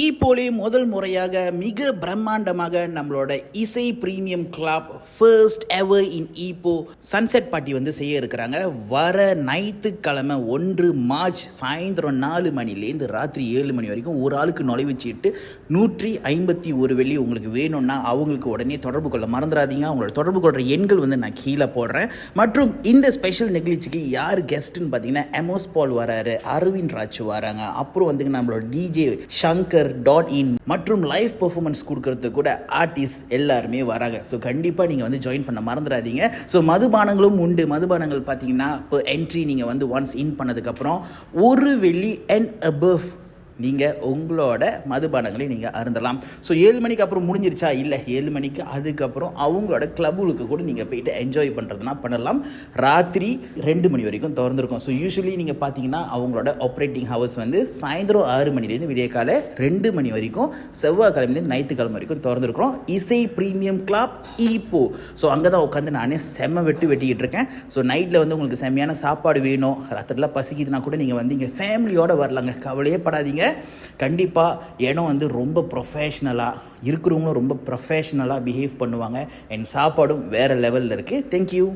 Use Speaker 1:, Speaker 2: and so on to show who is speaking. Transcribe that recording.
Speaker 1: இப்போலே முதல் முறையாக மிக பிரம்மாண்டமாக நம்மளோட இசை பிரீமியம் கிளப் ஃபர்ஸ்ட் எவர் இன் இப்போ சன்செட் பார்ட்டி வந்து செய்ய இருக்கிறாங்க. வர ஞாயிற்றுக்கிழமை 1 மார்ச் சாயந்தரம் 4 மணிலேருந்து ராத்திரி 7 மணி வரைக்கும் ஒரு ஆளுக்கு நுழைவுச்சீட்டு 151 வெள்ளி உங்களுக்கு வேணும்னா அவங்களுக்கு உடனே தொடர்பு கொள்ள மறந்துடாதீங்க. அவங்களோட தொடர்பு கொள்கிற எண்கள் வந்து நான் கீழே போடுறேன். மற்றும் இந்த ஸ்பெஷல் நிகழ்ச்சிக்கு யார் கெஸ்ட்டுன்னு பார்த்தீங்கன்னா எமோஸ் பால் வராரு, அரவிந்த் ராஜ் வராங்க, அப்புறம் வந்து நம்மளோட டிஜே ஷங்கர் .in மற்றும் லைவ் பெர்ஃபார்மன்ஸ் கொடுக்கறது கூட ஆர்டிஸ்ட் எல்லாருமே வராங்க. ஸோ கண்டிப்பாக நீங்கள் வந்து ஜாயின் பண்ண மறந்துடாதீங்க. ஸோ மதுபானங்களும் உண்டு. மதுபானங்கள் பார்த்தீங்கன்னா இப்போ என்ட்ரி நீங்கள் வந்து ஒன்ஸ் இன் பண்ணதுக்கப்புறம் 1 வெள்ளி அண்ட் அபவ் நீங்கள் உங்களோட மதுபானங்களை நீங்கள் அருந்தலாம். ஸோ 7 மணிக்கு அப்புறம் முடிஞ்சிருச்சா? இல்லை, 7 மணிக்கு அதுக்கப்புறம் அவங்களோட கிளப்புகளுக்கு கூட நீங்கள் போயிட்டு என்ஜாய் பண்ணுறதுனா பண்ணலாம். ராத்திரி 2 மணி வரைக்கும் திறந்துருக்கும். ஸோ யூஸ்வலி நீங்கள் பார்த்தீங்கன்னா அவங்களோட ஆப்ரேட்டிங் ஹவர்ஸ் வந்து சாயந்தரம் 6 மணிலேருந்து விடிய காலை 2 மணி வரைக்கும், செவ்வாய்க்கிழமைலேருந்து ஞாயிற்றுக்கிழமை வரைக்கும் திறந்துருக்கிறோம். இசை பிரீமியம் கிளப் இப்போ. ஸோ அங்கே தான் உட்காந்து நானே செம்ம வெட்டிக்கிட்டு இருக்கேன். ஸோ நைட்டில் வந்து உங்களுக்கு செம்மையான சாப்பாடு வேணும், ராத்திரிலாம் பசிக்குதுன்னா கூட நீங்கள் வந்து இங்கே ஃபேமிலியோடு வரலாங்க, கவலையே படாதீங்க. கண்டிப்பாக இடம் வந்து ரொம்ப ப்ரொஃபஷ்னலாக இருக்கிறவங்களும் ரொம்ப ப்ரொஃபஷ்னலாக பிஹேவ் பண்ணுவாங்க. அண்ட் சாப்பாடும் வேறு லெவலில் இருக்குது. தேங்க்யூ.